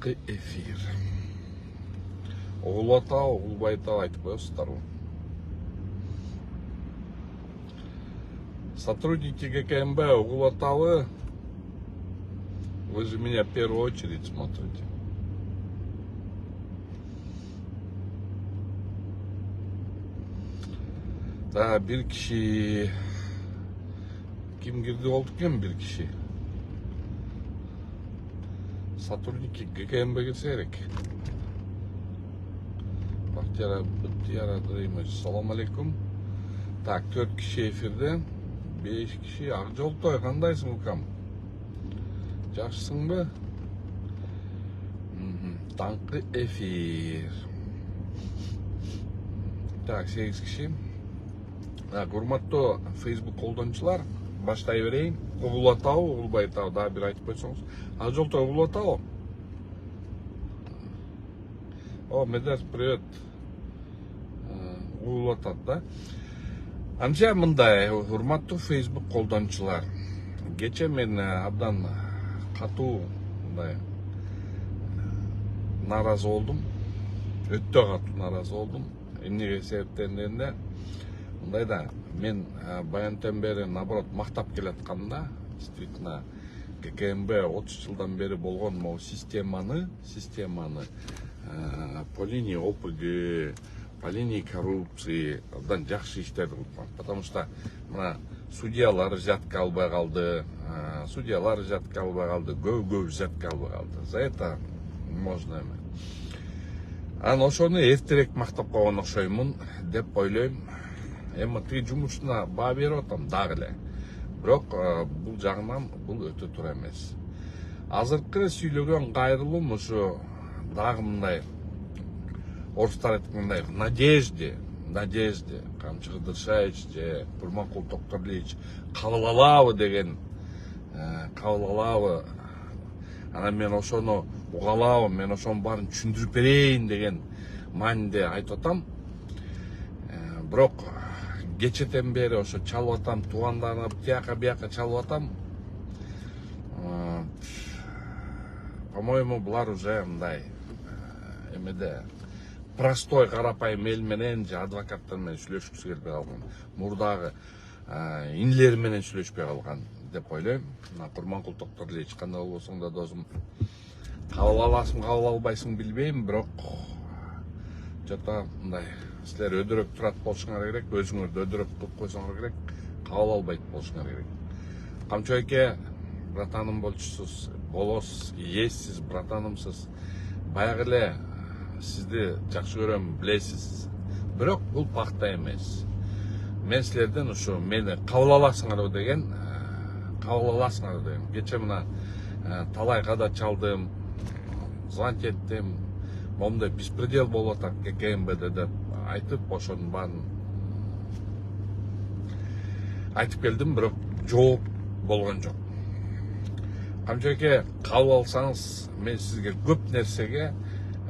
Таңғы эфир. Оғыл атау, Оғылбай атау айтып қойсыздар ғой. Сотрудники ГКМБ, Оғыл атауы, вы же меня в первую очередь смотрите. Да, bir kişi kim girdi oldu kim bir kişi? Сотрудники ГКМБ girse gerek. Bahtiyar Adrıymış. Salam aleykum. Так, 4 kişi efirde. 5 kişi Akjoltoy, kandayсың укам? Жақсысың ба? Таңғы эфир. Так, 8 kişi. Урматтуу Facebook колдонуучулар, баштай берейин. Оғыл атау, Оғылбай атау, да бир айтып койсоңуз. Акжолтой Оғыл атау. О, Медас, привет. Оғыл атат, да? Анча мындай, урматтуу Facebook колдонуучулар. Кече мен абдан катуу мындай наразы болдум. Өтө катуу наразы болдум. Эмнеге себептеринде мындай да, мен баянтен бери наоборот мактап келатканда, действительно ГКМБ 30 жылдан бери болгон могу системаны по линии ОПГ, по линии коррупции абдан жакшы иштерди кылган. Потому что мына судьялар жатка албай калды, көп жатка албай калды. За это можно эме. Анан ошону эртерээк мактап койгон окшоймун деп ойлойм. Эми тиги жумушуна баа берип атам дагы эле. Бирок бул жагынан бул өтө туура эмес. Азыркы сүйлөгөн кайрылым ушу дагы мындай орустар айткандай надежде Камчы Кыдыршаевич же Курманкул Токторлевич кабыл алабы деген, кабыл алабы, анан мен ошону уга алабы, мен ошонун баарын түшүндүрүп берейин деген мааниде айтып атам. Бирок кечеден бери ошо чалып атам, туугандарына тияка бияка чалып атам. По-моему, булар уже мындай эмеде простой карапайым эл менен же адвокаттар менен сүйлөшкүсү келбей калган, мурдагы инилери менен сүйлөшпөй калган деп ойлойм. Курманкул Токторлевич, кандай болбосоң да досум, кабыл аласың, кабыл албайсың билбейм, бирок жата мындай силер өдөрөк турат болушуңар керек, өзүңөрдү өдөрөк кылып койсоңор керек, кабыл албайт болушуңар керек. Камчы эке, братаным болчусуз, болосуз, эссиз, братанымсыз. Баягы эле сизди жакшы көрөм, билесиз. Бирок бул пакта эмес. Мен силерден ушу мени кабыл аласыңарбы деген, Кече мына талай када чалдым, звонить эттим, момундай беспредел болуп атат ГКМБД деп айтып, ошонун баарын айтып келдим, бирок жооп болгон жок. Камчы эке, кабыл алсаңыз, мен сизге көп нерсеге,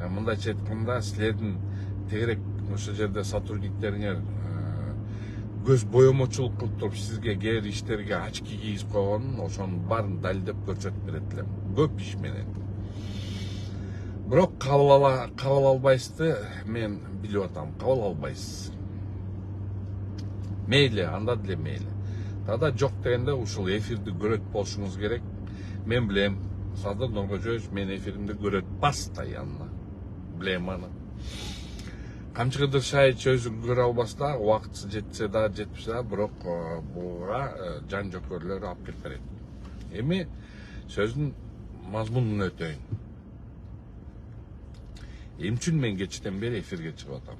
мындайча айтканда, силердин тегерек ошол жерде сотрудниктериңер көз боемочулук кылып туруп сизге кээ иштерге очки кийип койгонун, ошонун баарын далилдеп көрсөтүп берет элем. Көп иш менен. Бирок кабыл албайсызды мен билип атам, кабыл албайсыз. Мейли, анда деле мейли. Тада жок дегенде ушул эфирди көрөт болушуңуз керек. Мен билем, Садыр Нуркожоевич мен эфиримди көрөт постоянно. Билем аны. Камчы Кыдыршаевич өзү көрө албаса, убакыты жетсе да, жетпесе да, бирок буга жан жокөрлөр алып келип берет. Эми сөздүн мазмунун өтөйүн. Эмне үчүн мен кечеден бери эфирге чыгып атам?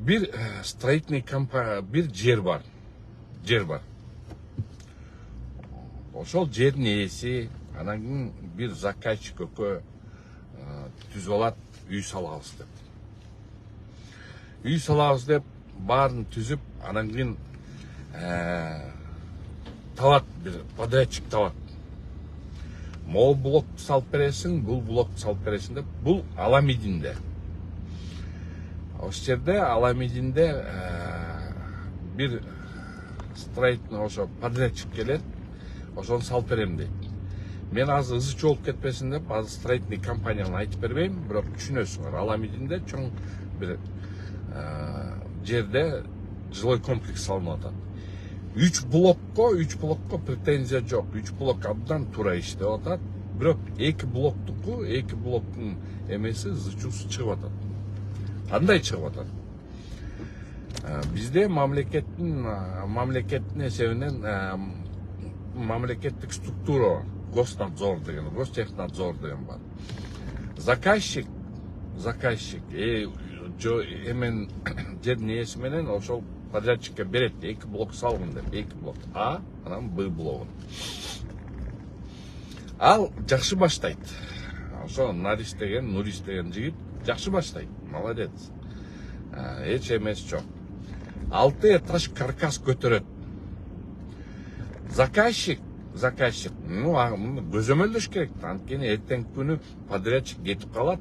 Bir строительный компания, bir жер бар. Ошол жердин ээси, анан кийин бир заказчик экөө түзүп алат, үй салабыз деп, баарын түзүп, анан кийин табат, бир подрядчик табат. Могул блокту салып бересиң, бул блокту салып бересиң деп, бул Аламидинде. Ошол жерде Аламидинде бир строительный ошо подрядчик келет, ошону салып берем дейт. мен азыр ызы чогулуп кетпесин деп азыр строительный компанияны айтып бербейм, бирок түшүнөсүңөр. Аламединде чоң бир жерде жилой комплекс салынып атат. 3 блокко претензия жок. 3 блок абдан туура иштеп атат. Бирок 2 блоктун эмеси ызы-чуусу чыгып атат. Кандай чыгып атат? Бизде мамлекеттин эсебинен мамлекеттик структура, госнадзор деген, гостехнадзор деген бар. Заказчик эмен жердин ээси менен ошол подрядчикке берет, 2 блок салгын деп, 2 блок А, анан Б блогун. Ал жакшы баштайт. Ошо Нурис деген жигит жакшы баштайт. Молодец. Эч эмес жок. 6 этаж каркас көтөрөт. Заказчик, көзөмөлдөш керек. Анткени эртеңки күнү подрядчик кетип калат,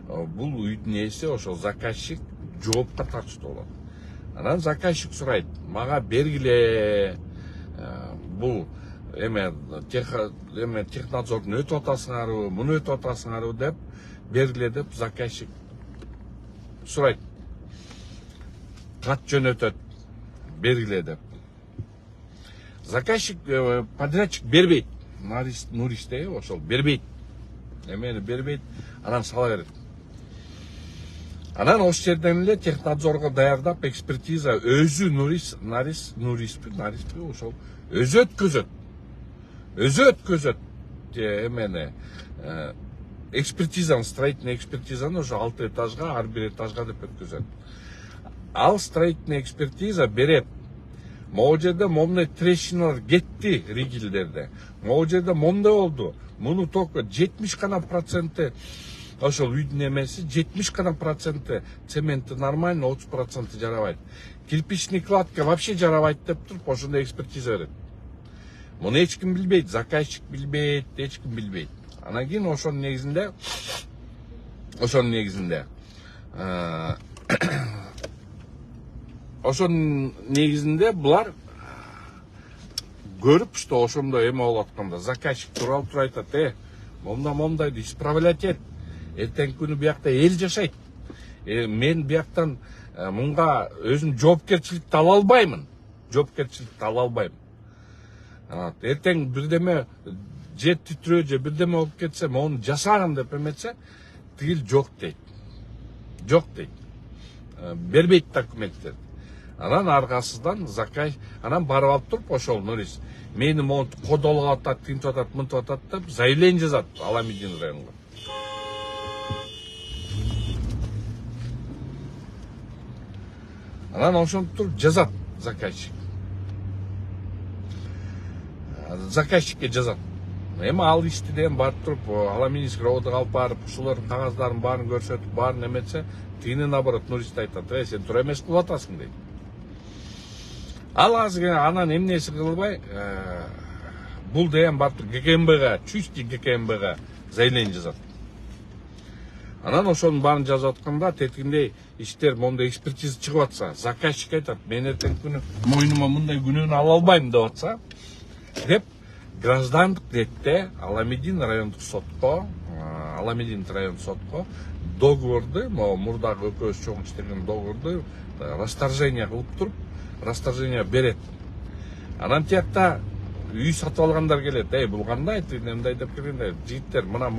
бул үйдүн ээси ошол заказчик жоопко тартыштуу болот. Анан заказчик сурайт, мага бергиле, бул технадзордун өтүп атасыңарбы, муну өтүп атасыңарбы деп, бергиле деп заказчик сурайт. Кат жөнөтөт, бергиле деп. Заказчик, подрядчик бербейт. Нуристе ошол бербейт. Эмени бербейт, анан сала берет. Анан ошол жерден эле технадзорго даярдап экспертиза өзү Нуриспи ошол өзү өткөзөт. Эмени экспертизаны, строительный экспертизаны ошо 6 этажга, ар бир этажга деп өткөзөт. Ал строительный экспертиза берет. Могу жерде момундай трещиналар кетти ригилдерде. Могу жерде момундай болду. Муну только 70 гана проценти ошол үйдүн эмеси, 70 гана проценти цементи нормально, 30% жарабайт. Кирпичный кладка вообще жарабайт деп туруп ошондой экспертиза берет. Муну эч ким билбейт, заказчик билбейт, эч ким билбейт. Анан кийин ошонун негизинде булар көрүп, что ошондой эме болуп атканда заказчик туруп айтат, момундайды исправлять эт. Эртеңки күнү биякта эл жашайт. Мен бияктан мунга өзүм жоопкерчиликти ала албайм. Эртең бирдеме жер титирөө же бирдеме болуп кетсе, мону жасаган деп эметсе, тигил жок дейт. Бербейт документтер. Анан аркасынан анан барып алып туруп ошол Нурис мени монтип кодолуп атат, тинтип атат, мынтип атат деп заявление жазат Аламедин районуна. Анан ошентип туруп жазат заказчикке жазат. Эми ал ишти деген барып туруп Аламединский ровдого алып барып, ушулардын кагаздарын баарын көрсөтүп, баарын эметсе, тигини наоборот Нуристе айтат, сен туура эмес кылып атасың дейт. Ал азыр анан эмнеси кылбай, бул деген барып ГКМБга, чүстү ГКМБга заявление жазат. Анан ошонун баарын жазып атканда, теткиндей иштер мондай экспертиза чыгып атса, заказчик айтат, мен эртеңки күнү мойнума мындай күнөөнү ала албайм деп атса, деп граждандык ретте Аламедин райондук сотко договорду, мурдагы экөөбүз чоң иштеген договорду расторжение кылып туруп, расторжение берет. Анан тиякта үй сатып алгандар келет, бул кандай, тигиндей деп келгенде, жигиттер, мына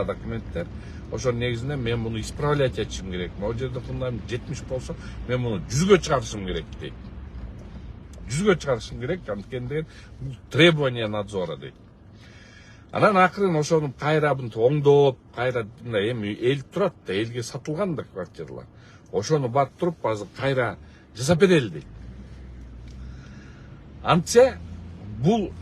документтер, ошонун негизинде мен муну исправлять этишим керек. Могу жерде фундамент 70 болсо, мен муну 100гө чыгарышым керек дейт. 100гө чыгарышым керек, анткени требование надзора дейт. Анан акырын ошону кайра оңдоп, кайра эми эл турат да, элге сатылган да квартиралар. Ошону барып туруп, азыр кайра жасап берели дейт. Антсе, бул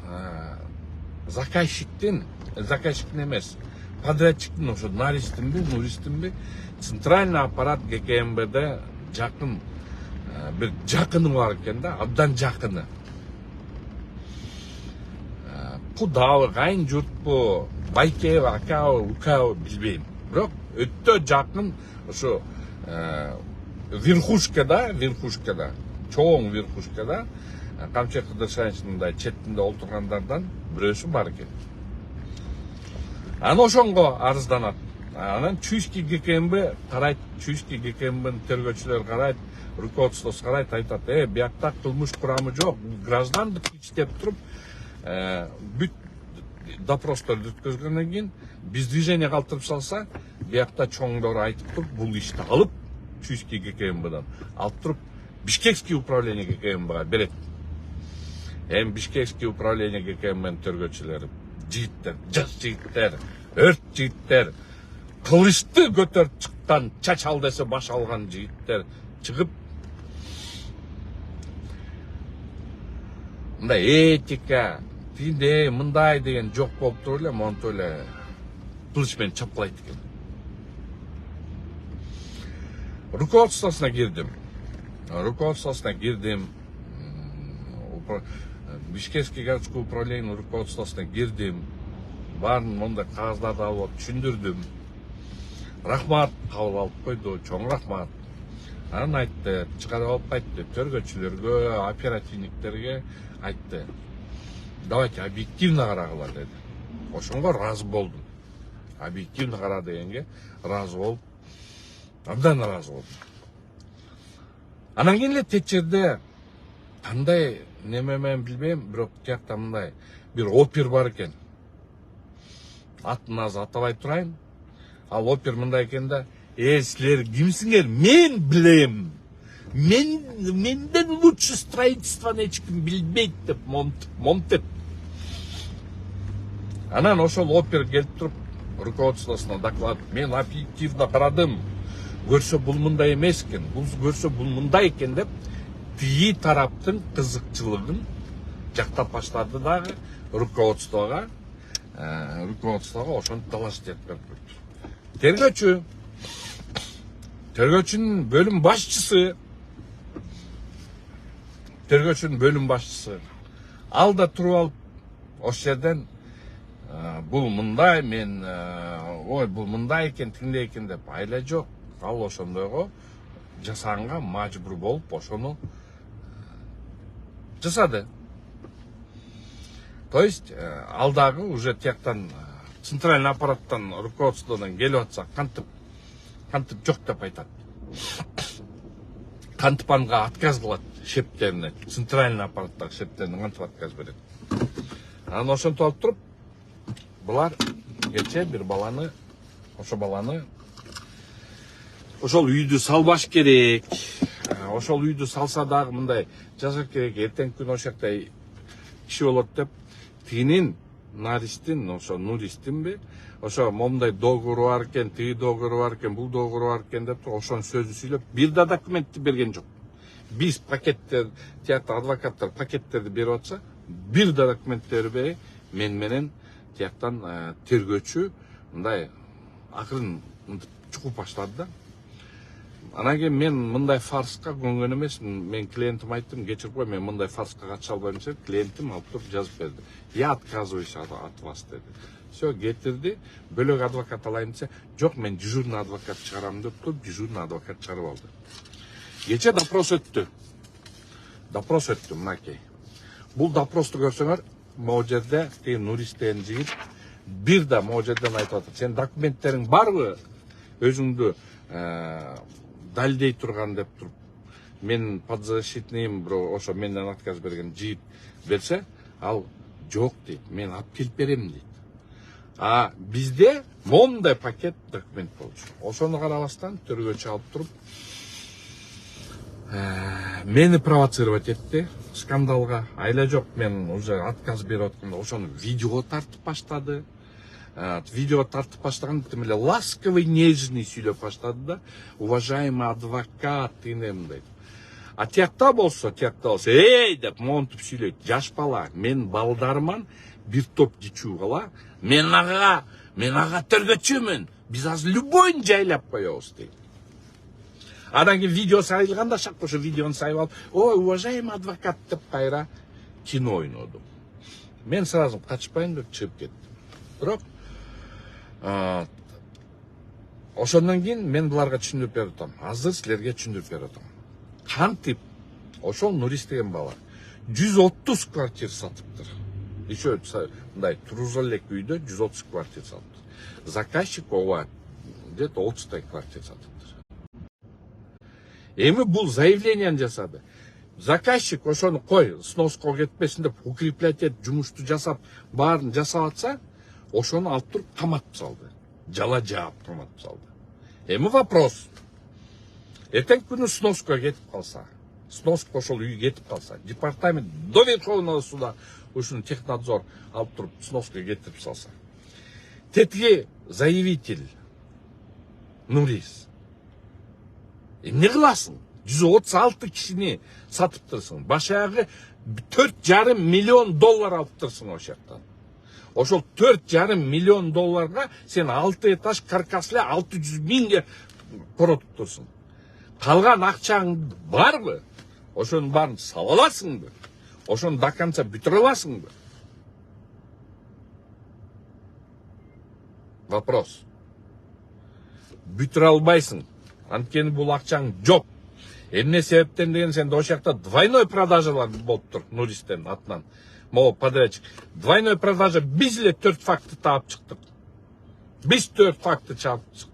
заказчиктин эмес, подрядчиктин ошо Нуристинби, центральный аппарат ГКМБде жакын, бир жакыны бар экен да, абдан жакыны. Кудабы, кайын журтпу, байкеби, акабы, укабы билбейм. Бирок өтө жакын ошо верхушкада, чоң верхушкада Камчы Кыдыршаевичтин мындай четинде олтургандардан бирөөсү бар экен. Аны ошонго арызданат. Анан Чуйский ГКМБ карайт, Чуйский ГКМБнын тергөөчүлөрү карайт, руководствосу карайт, айтат, биякта кылмыш курамы жок, граждандык иштеп туруп, бүт допросторду өткөзгөндөн кийин биз движение калтырып салса, биякта чоңдор айтып туруп, бул ишти алып Чуйский ГКМБдан алып туруп Бишкекский управление ГКМБга берет. Бишкекский управление ГКМБнын тергөөчүлөрү жигиттер, жас жигиттер, өрт жигиттер, кылычты көтөрүп чыккан, чачал десе баш алган жигиттер чыгып, мындай этика, тигиндей, мындай деген жок болуп туруп эле, монтип эле кылыч менен чапкылайт экен. Руководствосуна кирдим. Бишкекский городской управлениенин руководствосуна кирдим. Баарын мондай кагаздарды алып түшүндүрдүм. Рахмат кабыл алып койду, чоң рахмат. Анан айтты, чыгарып алып айтты, тергөөчүлөргө, оперативниктерге айтты. Давайте объективно карагыла деди. Ошонго ыраазы болдум. Объективно кара дегенге ыраазы болуп, абдан ыраазы болдум. Анан кийин эле текчерде кандай неме менен билбейм, бирок тиякта мындай бир опер бар экен. Атын азыр атабай турайын. Ал опер мындай экен да, силер кимсиңер? Мен билем. Менден лучше строительствону эч ким билбейт деп момтеп. Анан ошол опер келип туруп руководствосуна доклад, мен объективно карадым. Көрсө бул мындай эмес экен, бул көрсө бул мындай экен деп тиги тараптын кызыкчылыгын жактап баштады дагы руководствого ошону талаш этип койду. Тергөөчүнүн бөлүм башчысы ал да туруп алып ошол жерден бул мындай, мен бул мындай экен, тиндей экен деп айла жок. Ал ошондойго жасаганга мажбур болуп ошону жасады. То есть ал дагы уже тияктан центральный аппараттан руководстводон келип атса кантип жок деп айтат. Кантип анга отказ кылат шептерине, центральный аппараттагы шептерине кантип отказ берет. Анан ошентип алып туруп, булар кече бир баланы, ошол үйдү салбаш керек. Ошол үйдү салса дагы мындай жаза керек, эртеңки күнү ошол жакта иши болот деп, тигинин наристин, ошо нуристинби, ошо момундай договору бар экен, тиги договору бар экен, бул договору бар экен деп ошонун сөзүн сүйлөп, бир да документти берген жок. Биз пакеттер, тиякта адвокаттар пакеттерди берип атса, бир да документти бербей, мен менен тияктан тергөөчү мындай акырын чукуп баштады да. Анан кийин мен мындай фарска көнгөн эмесмин. Мен клиентиме айттым, кечирип кой, мен мындай фарска катыша албайм десем, клиентим алып туруп жазып берди. Я отказываюсь от вас деди. Все, кетирди. Бөлөк адвокат алайын десе, жок, мен дежурный адвокат чыгарам деп туруп, дежурный адвокат чыгарып алды. Кече допрос өттү. Мынакей. Бул допросту көрсөңөр, могу жерде тиги Нурис деген жигит бир да могу жерден айтып атат. Сен документтериң барбы? Өзүңдү далилдей турган деп туруп, мен подзащитныйым, бирок ошо менден отказ берген жигит берсе, ал жок дейт, мен алып келип берем дейт. Бизде момундай пакет документ болчу. Ошону карабастан тергөөчү алып туруп мени провоцировать этти скандалга. Айла жок, мен уже отказ берип атканда ошону видео тартып баштады. Видео тартып баштаган тим эле ласковый, нежный сүйлөп баштады да, уважаемый адвокат дейм дейт. Тиякта болсо, деп монтип сүйлөйт. Жаш бала, мен балдарыман, бир топ кичүү бала, мен ага тергөөчүмүн. Биз азыр любойн жайлап коебуз дейт. Анан кийин видео сайылганда шак ошо видеону сайып алып, ой, уважаемый адвокат деп кайра кино ойнодум. Мен сразу качпайын деп чыгып кеттим. Бирок ошондон кийин мен буларга түшүндүрүп берип атам. Азыр силерге түшүндүрүп берип атам. Кантип ошол Нурис деген бала 130 квартир сатыптыр. Еще мындай туруза элек үйдө 130 квартир сатыптыр. Заказчик ова где-то 30 квартир сатыптыр. Эми бул заявленияны жасады. Заказчик ошону кой, сноска кетпесин деп укреплять этип жумушту жасап, баарын жасап атса, ошону алып туруп каматып салды. Жала жаап каматып салды. Эми вопрос. Эртең күнү сноска кетип калса, сноска ошол үй кетип калса, департамент до Верховного суда ушуну технадзор алып туруп сноска кетирип салса. Тетиги заявитель Нурис. Эмне кыласың? 136 кишини сатыптырсың. Башагы 4,5 миллион доллар алыптырсың ошол жактан. Ошол 4,5 миллион долларга сен 6 этаж каркасле 600 миңге коротуп турсуң. Калган акчаң барбы? Ошонун баарын сала аласыңбы? Ошону до конца бүтүрө аласыңбы? Вопрос. Бүтүрө албайсың. Анткени бул акчаң жок. Эмне себептен деген сенде ошол жакта двойной продажалар болуптур Нуристен атынан. Могу подрядчик. Двойной продажа биз эле 4 факты таап чыктык. Биз 4 факты чаап чыктык.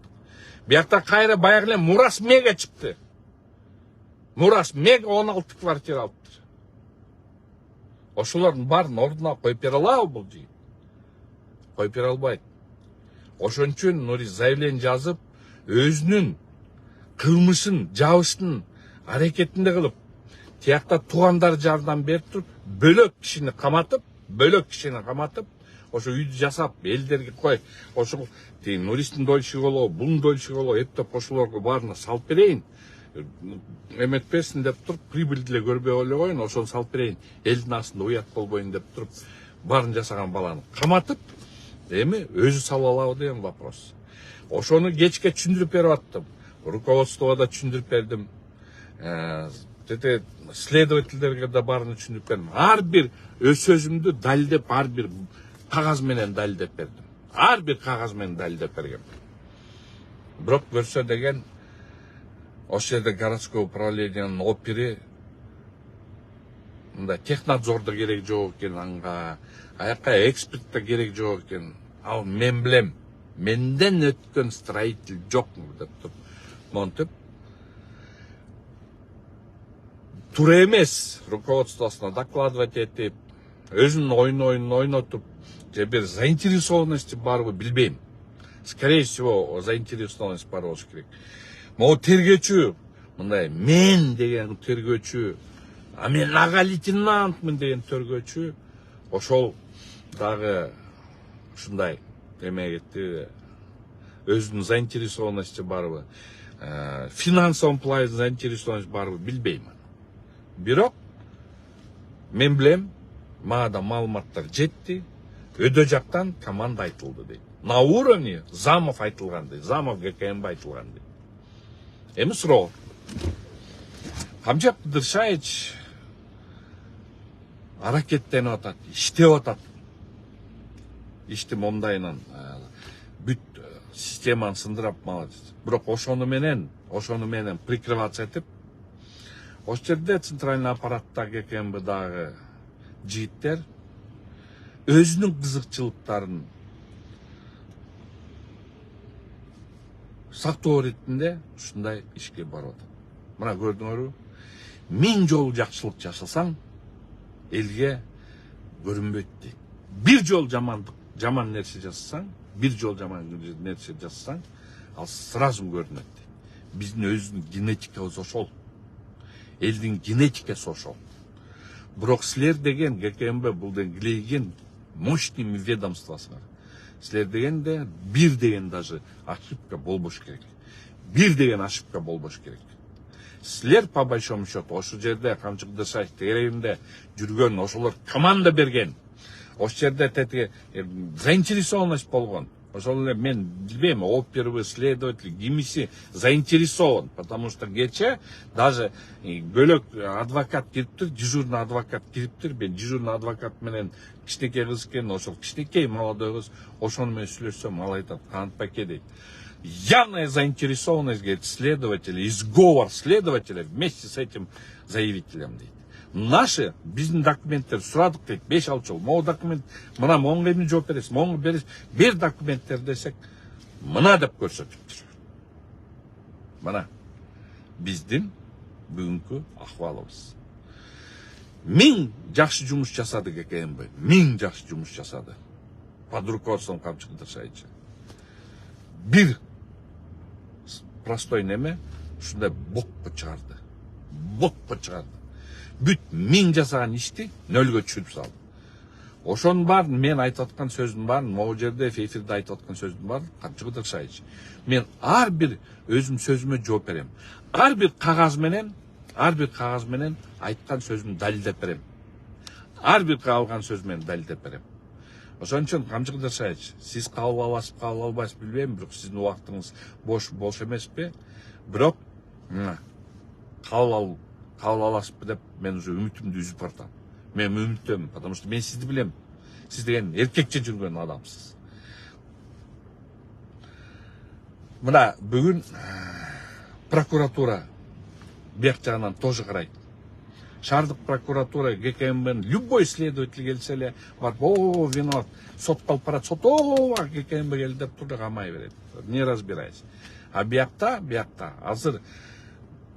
Биякта кайра баягы эле Мурас Мега чыкты. Мурас Мега 16 квартира алыптыр. Ошолордун баарын ордуна коюп бере алабы бул жигит? Коюп бере албайт. Ошон үчүн Нурис заявление жазып, өзүнүн кылмышын жабыштын аракетинде кылып, тиякта туугандар жардам берип туруп, бөлөк кишини каматып, ошо үйдү жасап, элдерге кой, ошол Нуристин дольщиги бунун дольщиги эптеп ошолорго баарына салып берейин. Эметпесин деп туруп, прибыль деле көрбөй эле коюн, ошону салып берейин. Элдин астында уят болбойн деп туруп, баарын жасаган баланы каматып, эми өзү сала алабы деген вопрос. Ошону кечке түшүндүрүп берип аттым. Руководствого да түшүндүрүп бердим. Следовательдерге да баарын түшүндүрүп бердим. Ар бир өз сөзүмдү далилдеп, ар бир кагаз менен далилдеп бердим. Ар бир кагаз менен далилдеп бергем. Бирок көрсө деген ошол жерде городской управлениянын опери мындай технадзор да керек жок экен анга, аяка эксперт да керек жок экен. Ал мен билем, менден өткөн строитель жокму деп туруп монтип туура эмес руководствосуна докладывать этип, өзүнүн ойнотуп, же бир заинтересованность барбы билбейм. Скорее всего, заинтересованность бар болуш керек. Могу тергөөчү, мындай мен деген тергөөчү, а мен ага лейтенантмын деген тергөөчү, ошол дагы ушундай эме кетти, өзүнүн заинтересованности барбы, финансовый план заинтересованность барбы билбейм. Бирок мен билем, мага да маалыматтар жетти, өдө жактан команда айтылды дейт. На уровне замов айтылган дейт, замов ГКМБ айтылган дейт. Эми суроо. Камчап Дыршаевич аракеттенип атат, иштеп атат. Ишти мондайынан бүт системаны сындырап молодец. Бирок ошону менен прикрываться этип, ошол жерде центральный аппаратта ГКМБдагы жигиттер өзүнүн кызыкчылыктарын сактоо иретинде ушундай ишке барып атат. Мына көрдүңөрбү? 1000 жолу жакшылык жашасаң, элге көрүнбөйт дейт. Бир жол жаман нерсе жасасаң, ал сразу көрүнөт дейт. Биздин өзүнүн генетикабыз ошол. Элдин генетикасы ошол. Бирок силер деген ГКМБ бул деген мощный ведомствосуңар. Силер дегенде бир деген даже ошибка болбош керек. Силер по большому счету ошол жерде Камчык Дыршаев тегерегинде жүргөн, ошолор команда берген. Ошол жерде тетиги заинтересованность болгон. Ошол эле мен билбейм, первый следователь кимиси заинтересован, потому что кече даже бөлөк адвокат кириптир, дежурный адвокат кириптир. Мен дежурный адвокат менен кичинекей кыз экен, ошол кичинекей молодой кыз, ошону менен сүйлөшсөм, ал айтат, Канат Баке дейт. Явная заинтересованность, говорит, следователя, и сговор следователя вместе с этим заявителем, дейт. Наши биздин документтер сурадык дейт 5-6 жыл. Могу документ мына моңго эмне жооп бересиз? Моңго бересиз. Бер документтер десек, мына деп көрсөтүптүр. Мына биздин бүгүнкү акыбалыбыз. 1000 жакшы жумуш жасады ККМБ. 1000 жакшы жумуш жасады. Под руководством Камчык Ыдырышевича. Бир простой неме ушундай бокко чыгарды. Бокко чыгарды. Бүт 1000 жасаган ишти нөлгө түшүрүп салды. Ошонун баарын мен айтып аткан сөздүн баарын, могу жерде эфирде айтып аткан сөздүн баарын Камчык Ыдырышевич. Мен ар бир өзүм сөзүмө жооп берем. Ар бир кагаз менен айткан сөзүмдү далилдеп берем. Ар бир калган сөз менен далилдеп берем. Ошон үчүн Камчык Ыдырышевич, сиз кабыл аласыз, кабыл албайсыз билбейм, бирок сиздин убактыңыз бош эмеспи? Бирок кабыл аласызбы деп мен уже үмүтүмдү үзүп бартам. Мен үмүттөмүн, потому что мен сизди билем. Сиз деген эркекче жүргөн адамсыз. Мына бүгүн прокуратура бияк жагынан тоже карайт. Шаардык прокуратура ГКМБнын любой следователь келсе эле барып, о, виноват, сотталып барат, ГКМБ келди деп туруп камай берет. Не разбирайся. А биякта азыр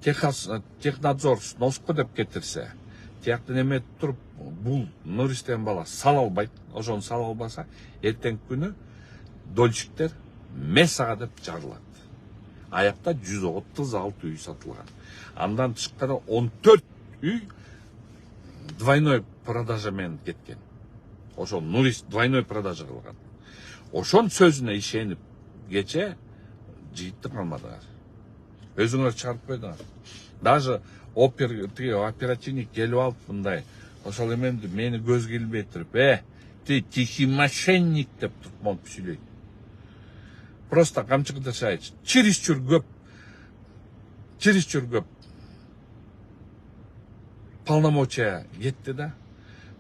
технадзор носко деп кетирсе, тиякты неме туруп, бул Нурис деген бала сала албайт. Ошону сала албаса, эртеңки күнү дольщиктер месага деп жарылат. Аякта 136 үй сатылган. Андан тышкары 14 үй двойной продажа менен кеткен. Ошол Нурис двойной продажа кылган. Ошон сөзүнө ишенип кече жыйытты калмадыңар. Өзүңөр чыгарып койдуңар. Даже оперативник келип алып мындай, ошол эмемди мени көзгө илбей туруп, ты тихий мошенник деп туруп монтип сүйлөйт. Просто Камчык Ыдырышевич чересчур көп полномочия кетти да.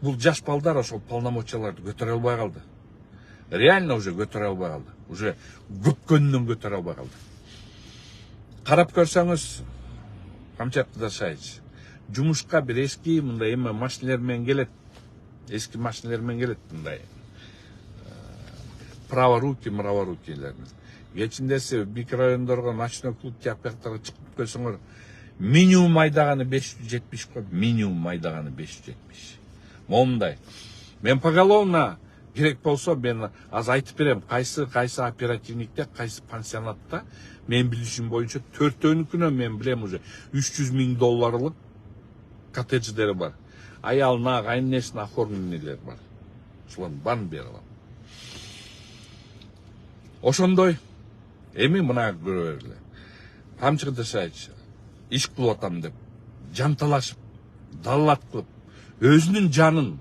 Бул жаш балдар ошол полномочияларды көтөрө албай калды. Реально уже көтөрө албай калды. Уже көпкөнүнөн көтөрө албай калды. Карап көрсөңүз, Камчык Ыдырышевич жумушка бир эски мындай эме машинелер менен келет. Эски машинелер менен келет мындай. Праворукийлер. Кечиндеси микрорайондорго ночной клуб тияктарга чыгып көрсөңөр, минимум айдаганы 570 го, минимум айдаганы 570. Момундай. Мен поголовно керек болсо мен аз айтып берем, кайсы оперативникте, кайсы пансионатта мен билишим боюнча төртөөнүкүнө мен билем уже $300,000 коттедждери бар. Аялына, кайненесине оформленныйлер бар. Ошолордун баарын бере алам. Ошондой эми мына көрө бергиле. Камчык Ыдырышевич иш кылып атам деп жанталашып, даллат кылып, өзүнүн жанын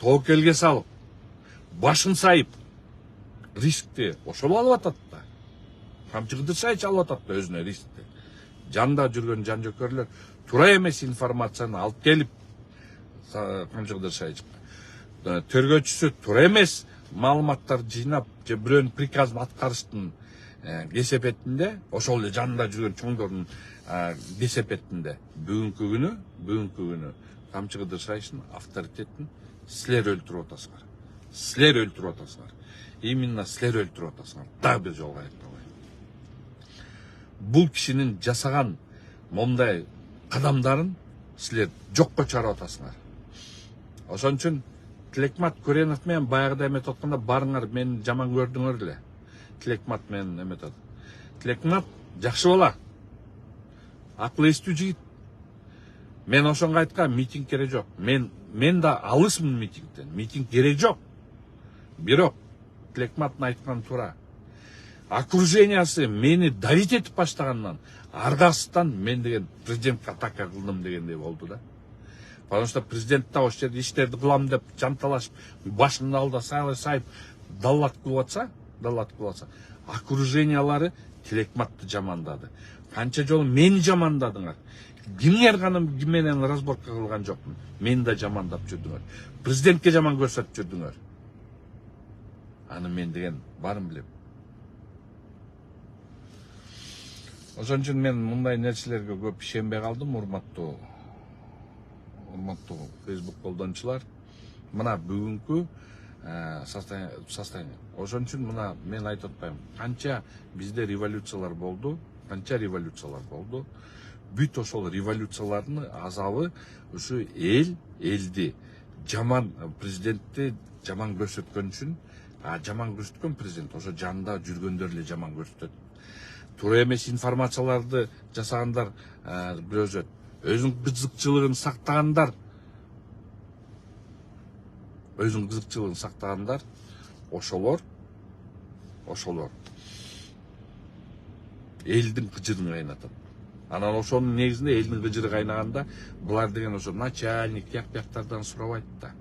тоокелге салып, башын сайып, рискти ошол алып атат да. Камчык Ыдырышевич алып атат да өзүнө рискти. Жанда жүргөн жан жөкөрлөр туура эмес информацияны алып келип, Камчык Ыдырышевич тергөөчүсү туура эмес маалыматтар жыйнап, же бирөөнүн приказын аткарыштын кесепетинде, ошол эле жанында жүргөн чоңдордун кесепетинде бүгүнкү күнү Камчык Ыдырышевичтин авторитетин силер өлтүрүп атасыңар. Именно силер өлтүрүп атасыңар. Дагы бир жолго айткалайын. Бул кишинин жасаган момундай кадамдарын силер жокко чыгарып атасыңар. Ошон үчүн Тилекмат Көренов менен баягыда эметип атканда барыңар мени жаман көрдүңөр эле. Тилекмат менен эметет. Тилекмат жакшы бала. Акыл эстүү жигит. Мен ошонго айткам, митинг керек жок. Мен да алысмын митингден. Митинг керек жок. Бирок Тилекматтын айтканы туура. Окружениясы мени давить этип баштагандан аргасынан мен деген президентке атака кылдым дегендей болду да. Потому что президент да ошол жерде иштерди кылам деп жанталашып, башынын алдында сайып, даллат кылып атса, окружениялары Тилекматты жамандады. Канча жолу мени жамандадыңар. Кимдер гана ким менен разборка кылган жокмун. Мени да жамандап жүрдүңөр. Президентке жаман көрсөтүп жүрдүңөр. Аны мен деген барын билем. Ошон үчүн мен мындай нерселерге көп ишенбей калдым, урматтуу урматтуу Facebook колдонуучулар, мына бүгүнкү состояние. Ошон үчүн мына мен айтып атпайм, канча бизде революциялар болду, бүт ошол революциялардын азабы ушу элди жаман президентти жаман көрсөткөн үчүн, жаман көрсөткөн президент ошо жанында жүргөндөр эле жаман көрсөтөт. Туура эмес информацияларды жасагандар күрөзөт. Өзүнүн кызыкчылыгын сактагандар, ошолор элдин кыжырын кайнатат. Анан ошонун негизинде элдин кыжыры кайнаганда булар деген ошо начальник тияк-бияктардан сурабайт да.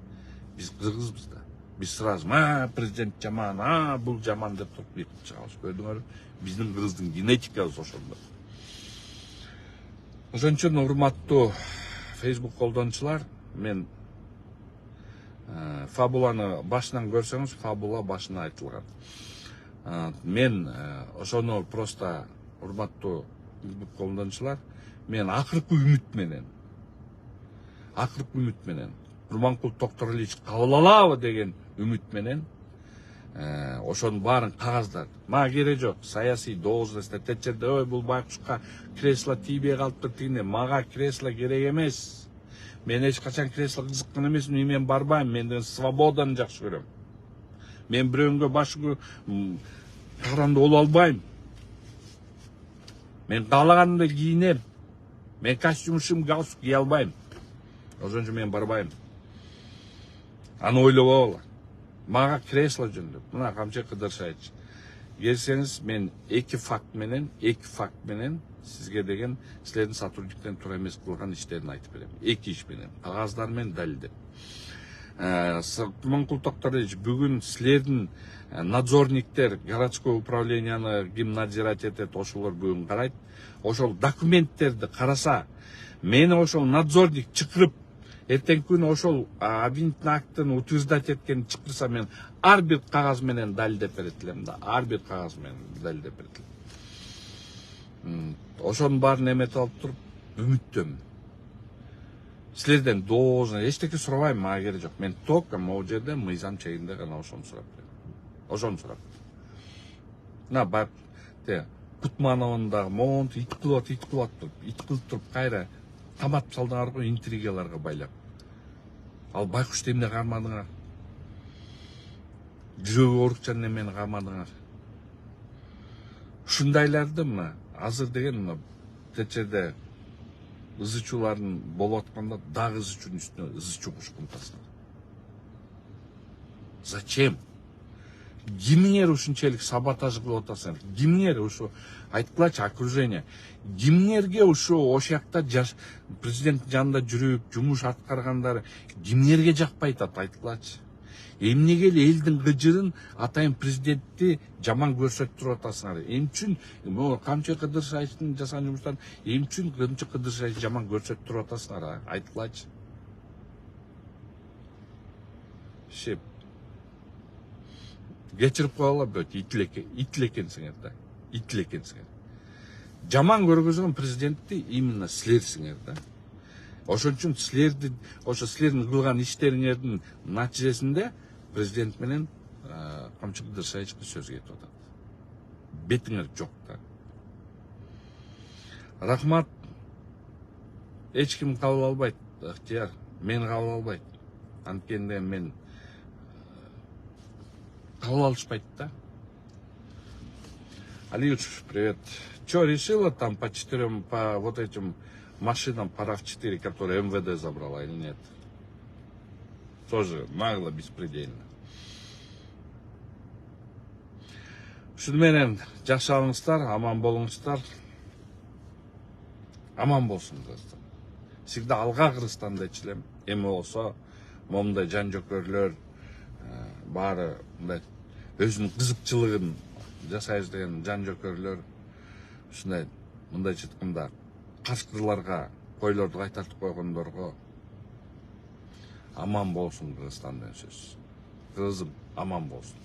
Биз кыргызбыз да. Биз сразу президент жаман, бул жаман деп туруп бийик чыгабыз. Көрдүңөр, биздин кыргыздын генетикабыз ошондо. Ошон үчүн урматтуу Facebook колдонуучулар, мен фабуланы башынан көрсөңүз, фабула башына айтылган. Мен ошону просто урматтуу колдонуучулар, мен акыркы үмүт менен Курманкул Токторалиевич кабыл алабы деген үмүт менен ошонун баарын кагаздар. Мага кереги жок, саясий должностьта течерде, ой бул байкушка кресло тийбей калыптыр тигине. Мага кресло керек эмес. Мен эч качан кресло кызыккан эмесмин, мен барбайм, мен свободаны жакшы көрөм. Мен бирөөнгө башы каранды боло албайм. Мен каалаганымда кийинем. Мен костюм галстук кие албайм. Ошон үчүн мен барбайм. Аны ойлобогула. Мага кресло жөнүндө. Мына Камчы Кыдыршайыч. Келсеңиз, мен эки факт менен сизге деген силердин сотрудниктен туура эмес кылган иштерин айтып берем. Эки иш менен, кагаздар менен далилдеп. Курманкул Токторалиевич, бүгүн силердин надзорниктер городской управленияны ким надзирать этет, ошолор бүгүн карайт. Ошол документтерди караса, мени ошол надзорник чакырып, эртең күнү ошол обвинительный актын утверждать эткенин чакырса, мен ар бир кагаз менен далилдеп берет элем да. Ошонун баарын эметип алып туруп, үмүттөмүн. Силерден должен эчтеке сурабайм, мага кереги жок. Мен только могу жерде мыйзам чегинде гана ошону сурап берем. Мына бар Кутмановдун дагы монтип ит кылып туруп кайра таматып салдыңар го, интригаларга байлап. Ал байкуш эмне кармадыңар? Жүрөгү оорукчан эмени кармадыңар? Ушундайларды мына азыр деген мына течерде ызы чуулардын болуп атканда дагы ызы чуунун үстүнө ызы чуу кушуп атасыңар. Зачем? Кимиңер ушунчалык саботаж кылып атасыңар? Кимиңер ушу айткылачы, окружение? Кимиңерге ушу ошакта президент жанында жүрүп, жумуш аткаргандар кимиңерге жакпай атат, айткылачы? Эмнеге эле элдин кыжырын атайын президентти жаман көрсөтүп туруп атасыңар? Эмне үчүн Камчы Кыдыршайычтын жасаган жумуштарын эмне үчүн Камчы Кыдыршайычты жаман көрсөтүп туруп атасыңар? Айткылачы? Шеп. Кечирип коелу, бөт ит эле экенсиңер да. Жаман көргөзгөн президентти именно силерсиңер да. Ошон үчүн силердин кылган иштериңердин натыйжасында президент менен Камчы Кыдыршайычка сөз кетип атат. Бетиңер жок да. Рахмат. Эч ким кабыл албайт, ыктыяр. Мен кабыл албайт. Анткенде мен кабыл алышпайт да. Алиюш, привет. Че, решила там по вот этим машинам по RAV4, которые МВД забрала или нет? Тоже нагло, беспредельно. Шуну менен жакшы алыңыздар, аман болуңуздар. Аман болсун Кыргызстан. Всегда алга Кыргызстан дечү элем. Эми болсо момундай жан жөкөрлөр баары мындай өзүнүн кызыкчылыгын жасайбыз деген жан жөкөрлөр ушундай мындайча айтканда кашкырларга койлорду кайтартып койгондорго аман болсун Кыргызстан деген сөз. Кыргызым аман болсун.